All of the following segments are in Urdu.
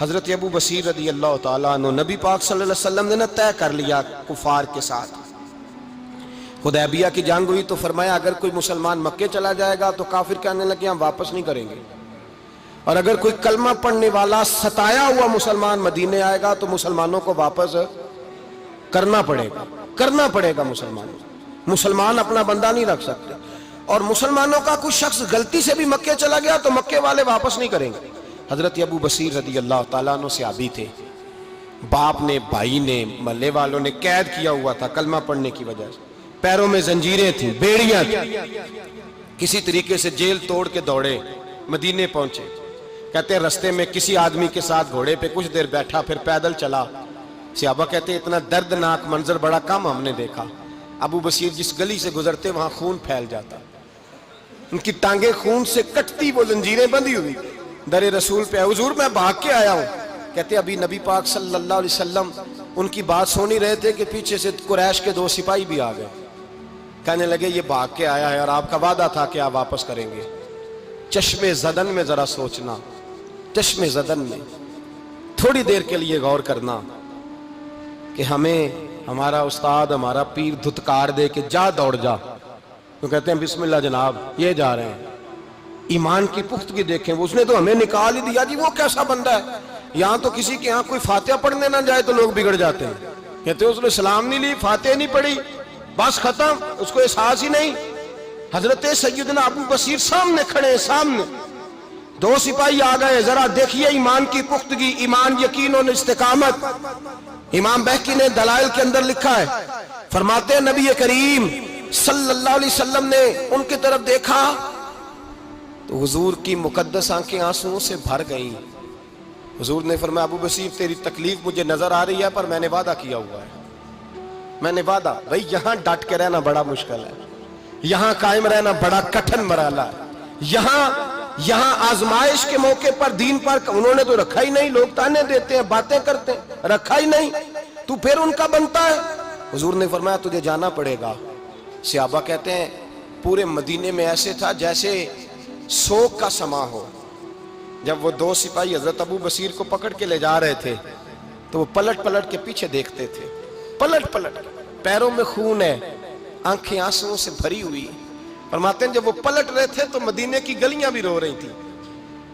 حضرت ابو بصیر رضی اللہ تعالیٰ عنہ نبی پاک صلی اللہ علیہ وسلم نے طے کر لیا کفار کے ساتھ، حدیبیہ کی جنگ ہوئی تو فرمایا اگر کوئی مسلمان مکے چلا جائے گا تو کافر کہنے لگے ہم واپس نہیں کریں گے، اور اگر کوئی کلمہ پڑھنے والا ستایا ہوا مسلمان مدینے آئے گا تو مسلمانوں کو واپس کرنا پڑے گا مسلمان اپنا بندہ نہیں رکھ سکتے، اور مسلمانوں کا کوئی شخص غلطی سے بھی مکے چلا گیا تو مکے والے واپس نہیں کریں گے۔ حضرت ابو بصیر رضی اللہ تعالیٰ عنہ صحابی تھے، باپ نے، بھائی نے، محلے والوں نے قید کیا ہوا تھا کلمہ پڑھنے کی وجہ سے، پیروں میں زنجیریں تھیں، بیڑیاں تھیں، کسی طریقے سے جیل توڑ کے دوڑے مدینے پہنچے۔ کہتے ہیں رستے میں کسی آدمی کے ساتھ گھوڑے پہ کچھ دیر بیٹھا پھر پیدل چلا، صحابہ کہتے ہیں اتنا دردناک منظر بڑا کم ہم نے دیکھا، ابو بصیر جس گلی سے گزرتے وہاں خون پھیل جاتا، ان کی ٹانگیں خون سے کٹتی، وہ زنجیریں بندھی ہوئی، در رسول پہ حضور میں بھاگ کے آیا ہوں۔ کہتے ابھی نبی پاک صلی اللہ علیہ وسلم ان کی بات سن ہی رہے تھے کہ پیچھے سے قریش کے 2 سپاہی بھی آ گئے، کہنے لگے یہ بھاگ کے آیا ہے اور آپ کا وعدہ تھا کہ آپ واپس کریں گے۔ چشم زدن میں ذرا سوچنا، چشم زدن میں تھوڑی دیر کے لیے غور کرنا کہ ہمیں ہمارا استاد، ہمارا پیر دھتکار دے کہ جا دوڑ جا، تو کہتے ہیں بسم اللہ جناب یہ جا رہے ہیں۔ ایمان کی پختگی دیکھیں، اس نے تو ہمیں نکال ہی دیا جی، وہ کیسا بندہ ہے، یہاں تو کسی کے یہاں کوئی فاتحہ پڑھنے نہ جائے تو لوگ بگڑ جاتے ہیں، کہتے ہیں اس نے سلام نہیں لی، فاتحہ نہیں پڑھی، بس ختم، اس کو احساس ہی نہیں۔ حضرت سیدنا ابو بصیر سامنے کھڑے، سامنے 2 سپاہی آ گئے، ذرا دیکھیے ایمان کی پختگی، ایمان، یقین اور استقامت۔ امام بہقی نے دلائل کے اندر لکھا ہے، فرماتے ہیں نبی کریم صلی اللہ علیہ وسلم نے ان کی طرف دیکھا تو حضور کی مقدس آنکھیں آنسوؤں سے بھر گئیں۔ حضور نے فرمایا ابو بصیر تیری تکلیف مجھے نظر آ رہی ہے پر میں نے وعدہ کیا ہوا ہے، میں نے وعدہ، بھئی یہاں ڈٹ کے رہنا بڑا مشکل ہے، یہاں قائم رہنا بڑا کٹھن مرحلہ ہے، یہاں آزمائش کے موقع پر دین پر انہوں نے تو رکھا ہی نہیں، لوگ تانے دیتے ہیں، باتیں کرتے ہیں، رکھا ہی نہیں، تو پھر ان کا بنتا ہے۔ حضور نے فرمایا تجھے جانا پڑے گا۔ صحابہ کہتے ہیں پورے مدینے میں ایسے تھا جیسے سوگ کا سما ہو۔ جب وہ 2 سپاہی حضرت ابو بصیر کو پکڑ کے لے جا رہے تھے تو وہ پلٹ پلٹ کے پیچھے دیکھتے تھے، پلٹ پیروں میں خون ہے، آنکھیں آنسوؤں سے بھری ہوئی۔ فرماتے ہیں جب وہ پلٹ رہے تھے تو مدینے کی گلیاں بھی رو رہی تھیں۔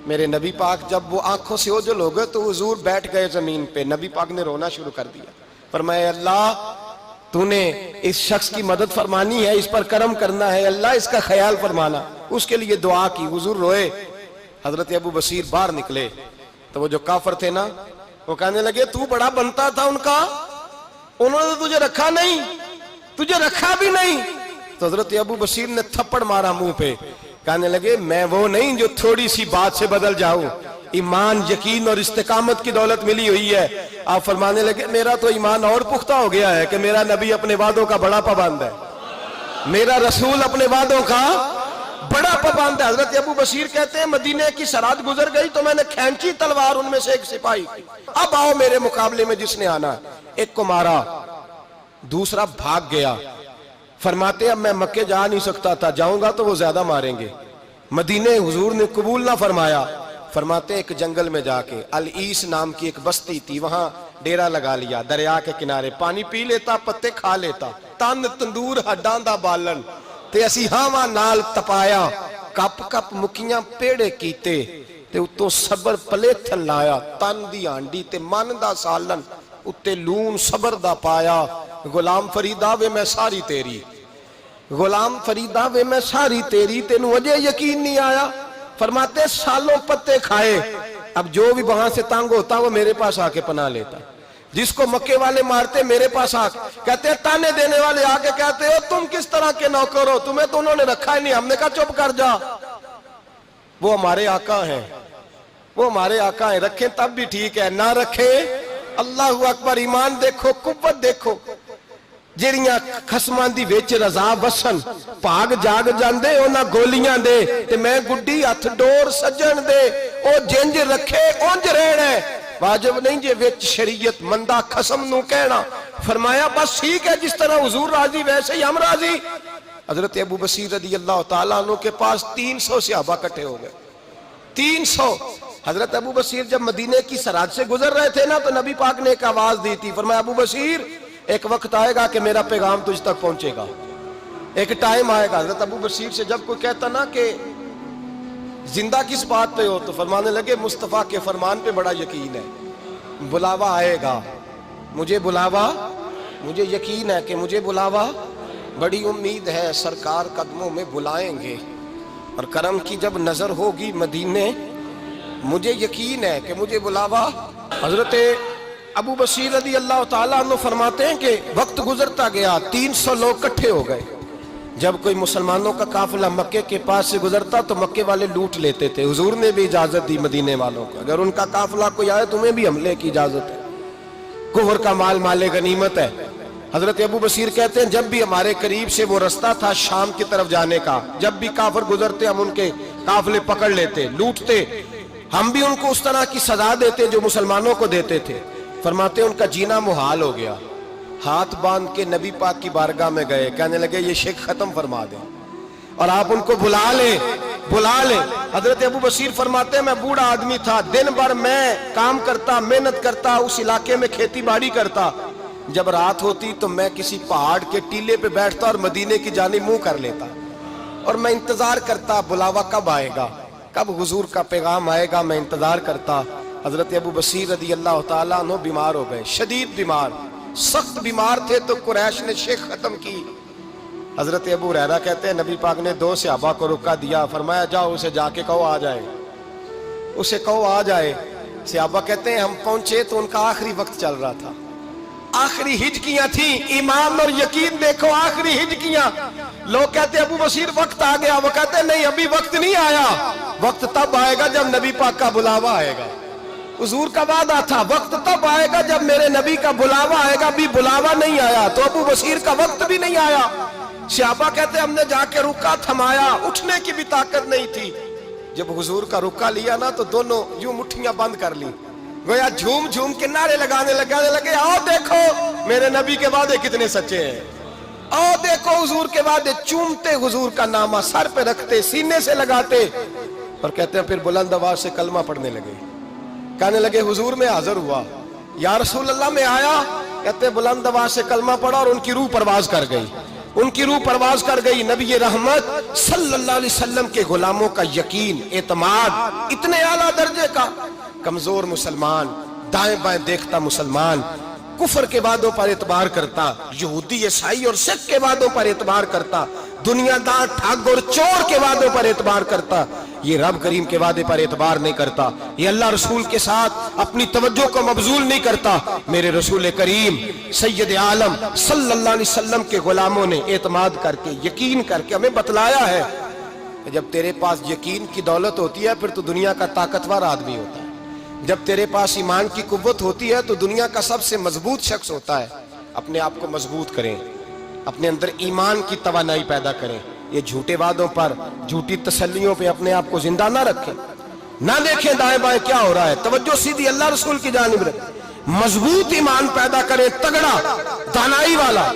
میرے نبی پاک جب وہ آنکھوں سے اوجھل ہو گئے تو حضور بیٹھ گئے زمین پہ، نبی پاک نے رونا شروع کر دیا، فرمایا اللہ تو نے اس شخص کی مدد فرمانی ہے، اس پر کرم کرنا ہے، اللہ اس کا خیال فرمانا، اس کے لیے دعا کی، حضور روئے۔ حضرت ابو بصیر باہر نکلے تو وہ جو کافر تھے نا وہ کہنے لگے تو بڑا بنتا تھا ان کا، انہوں نے تجھے رکھا نہیں، تجھے رکھا بھی نہیں۔ تو حضرت ابو بصیر نے تھپڑ مارا منہ پہ، کہنے لگے میں وہ نہیں جو تھوڑی سی بات سے بدل جاؤں، ایمان، یقین اور استقامت کی دولت ملی ہوئی ہے۔ آپ فرمانے لگے میرا تو ایمان اور پختہ ہو گیا ہے کہ میرا نبی اپنے وعدوں کا بڑا پابند ہے، میرا رسول اپنے وعدوں کا بڑا پابند ہے۔ حضرت ابو بصیر کہتے ہیں مدینے کی سرحد گزر گئی تو میں نے کھینچی تلوار ان میں سے ایک سپاہی کی، اب آؤ میرے مقابلے میں جس نے آنا ہے۔ ایک کو مارا، دوسرا بھاگ گیا۔ فرماتے ہیں اب میں مکے جا نہیں سکتا تھا، جاؤں گا تو وہ زیادہ ماریں گے، مدینے حضور نے قبول نہ فرمایا۔ فرماتے ہیں ایک جنگل میں جا کے العیس نام کی ایک بستی تھی، وہاں ڈیرا لگا لیا، دریا کے کنارے، پانی پی لیتا، پتے کھا لیتا، تن تندور ہڈاں دا بالن تے اسی ہاواں نال تپایا، کپ کپ مکیاں پیڑے کیتے تے اتوں صبر پلیتھن لایا، تن دی ہانڈی تے من دا سالن اتے لون صبر دا پایا، غلام فریدا وے میں ساری تیری، غلام فریدا وے میں ساری تیری، تینوں وجہ یقین نہیں آیا۔ فرماتے سالوں پتے کھائے، اب جو بھی وہاں سے تنگ ہوتا وہ میرے پاس آ کے پناہ لیتا، جس کو مکے والے مارتے میرے پاس آ کے کہتے ہیں، تانے دینے والے آ کے کہتے ہو تم کس طرح کے نوکر ہو، تمہیں تو انہوں نے رکھا ہی نہیں۔ ہم نے کہا چپ کر جا، وہ ہمارے آقا ہیں، وہ ہمارے آقا ہیں، رکھیں تب بھی ٹھیک ہے، نہ رکھیں اللہ اکبر۔ ایمان دیکھو، قوت دیکھو، جیڑیاں خسمان دی ویچ رضا وسن پاگ جاگ جاندے اونا گولیاں دے تے میں گڈی ہتھ ڈور سجن دے، او جنج رکھے اونج رہنے، واجب نہیں جے ویچ شریعت مندہ خسم نو کہنا۔ فرمایا بس ٹھیک ہے، جس طرح حضور راضی ویسے ہی ہم راضی۔ حضرت ابو بصیر رضی اللہ تعالیٰ عنہ کے پاس 300 صحابہ کٹھے ہو گئے، 300۔ حضرت ابو بصیر جب مدینے کی سرحد سے گزر رہے تھے نا تو نبی پاک نے ایک آواز دی تھی، فرمایا ابو بصیر ایک وقت آئے گا کہ میرا پیغام تجھ تک پہنچے گا، ایک ٹائم آئے گا۔ حضرت ابو بصیر سے جب کوئی کہتا نا کہ زندہ کس بات پہ ہو تو فرمانے لگے مصطفیٰ کے فرمان پہ بڑا یقین ہے، بلاوا آئے گا، مجھے یقین ہے کہ مجھے بلاوا، بڑی امید ہے سرکار قدموں میں بلائیں گے، اور کرم کی جب نظر ہوگی مدینے، مجھے یقین ہے کہ مجھے بلاوا۔ حضرت ابو بصیر رضی اللہ تعالیٰ عنہ فرماتے ہیں کہ وقت گزرتا گیا، 300 لوگ کٹھے ہو گئے۔ جب کوئی مسلمانوں کا قافلہ مکے کے پاس سے گزرتا تو مکے والے لوٹ لیتے تھے۔ حضور نے بھی اجازت دی مدینے والوں کو، اگر ان کا قافلہ کوئی آئے تمہیں بھی حملے کی اجازت ہے، کفر کا مال مال غنیمت ہے۔ حضرت ابو بصیر کہتے ہیں جب بھی ہمارے قریب سے وہ رستہ تھا شام کی طرف جانے کا، جب بھی کافر گزرتے ہم ان کے قافلے پکڑ لیتے، لوٹتے، ہم بھی ان کو اس طرح کی سزا دیتے جو مسلمانوں کو دیتے تھے۔ فرماتے ان کا جینا محال ہو گیا، ہاتھ باندھ کے نبی پاک کی بارگاہ میں گئے، کہنے لگے یہ شرک ختم فرما دیں اور آپ ان کو بلا لیں۔ حضرت ابو بصیر فرماتے ہیں میں بوڑھا آدمی تھا، دن بھر میں کام کرتا، محنت کرتا، اس علاقے میں کھیتی باڑی کرتا، جب رات ہوتی تو میں کسی پہاڑ کے ٹیلے پہ بیٹھتا اور مدینے کی جانب منہ کر لیتا اور میں انتظار کرتا بلاوا کب آئے گا، کب حضور کا پیغام آئے گا، میں انتظار کرتا۔ حضرت ابو بصیر رضی اللہ تعالیٰ عنہ بیمار ہو گئے، شدید بیمار، سخت بیمار تھے تو قریش نے شیخ ختم کی۔ حضرت ابو ہریرہ کہتے ہیں نبی پاک نے 2 صحابہ کو رکا دیا، فرمایا جاؤ اسے جا کے کہو آ جائے، اسے کہو آ جائے۔ صحابہ کہتے ہیں ہم پہنچے تو ان کا آخری وقت چل رہا تھا، آخری ہجکیاں تھیں، ایمان اور یقین دیکھو، آخری ہجکیاں۔ لوگ کہتے ہیں ابو بصیر وقت آ گیا، وہ کہتے ہیں نہیں ابھی وقت نہیں آیا، وقت تب آئے گا جب نبی پاک کا بلاوا آئے گا۔ حضور کا وعدہ تھا وقت تب آئے گا جب میرے نبی کا بلاوا آئے گا، ابھی بلاوا نہیں آیا تو ابو بصیر کا وقت بھی نہیں آیا۔ صحابہ کہتے ہیں ہم نے جا کے رکا، تھمایا، اٹھنے کی بھی طاقت نہیں تھی۔ جب حضور کا رکا لیا نا تو دونوں یوں مٹھیاں بند کر لی، گویا جھوم جھوم کے نعرے لگانے لگے آؤ دیکھو میرے نبی کے وعدے کتنے سچے ہیں، آؤ دیکھو حضور کے وعدے، چومتے حضور کا نامہ، سر پہ رکھتے، سینے سے لگاتے، اور کہتے ہیں پھر بلند آواز سے کلمہ پڑھنے لگے، کہنے لگے حضور میں حاضر ہوا، یا رسول اللہ میں آیا، کہتے ہیں بلند آواز سے کلمہ پڑھا اور ان کی روح پرواز کر گئی، ان کی روح پرواز کر گئی۔ نبی رحمت صلی اللہ علیہ وسلم کے غلاموں کا یقین، اعتماد اتنے اعلیٰ درجے کا، کمزور مسلمان، دائیں بائیں دیکھتا مسلمان، کفر کے وعدوں پر اعتبار کرتا، یہودی عیسائی اور سکھ کے وعدوں پر اعتبار کرتا، دنیا دار ٹھگ اور چور کے وعدوں پر اعتبار کرتا، یہ رب کریم کے وعدے پر اعتبار نہیں کرتا، یہ اللہ رسول کے ساتھ اپنی توجہ کو مبذول نہیں کرتا۔ میرے رسول کریم سید عالم صلی اللہ علیہ وسلم کے غلاموں نے اعتماد کر کے، یقین کر کے ہمیں بتلایا ہے کہ جب تیرے پاس یقین کی دولت ہوتی ہے پھر تو دنیا کا طاقتور آدمی ہوتا ہے، جب تیرے پاس ایمان کی قوت ہوتی ہے تو دنیا کا سب سے مضبوط شخص ہوتا ہے۔ اپنے آپ کو مضبوط کریں، اپنے اندر ایمان کی توانائی پیدا کریں، یہ جھوٹے وعدوں پر، جھوٹی تسلیوں پہ اپنے آپ کو زندہ نہ رکھیں، نہ دیکھیں دائیں بائیں کیا ہو رہا ہے، توجہ سیدھی اللہ رسول کی جانب رکھیں، مضبوط ایمان پیدا کریں، تگڑا، دانائی والا۔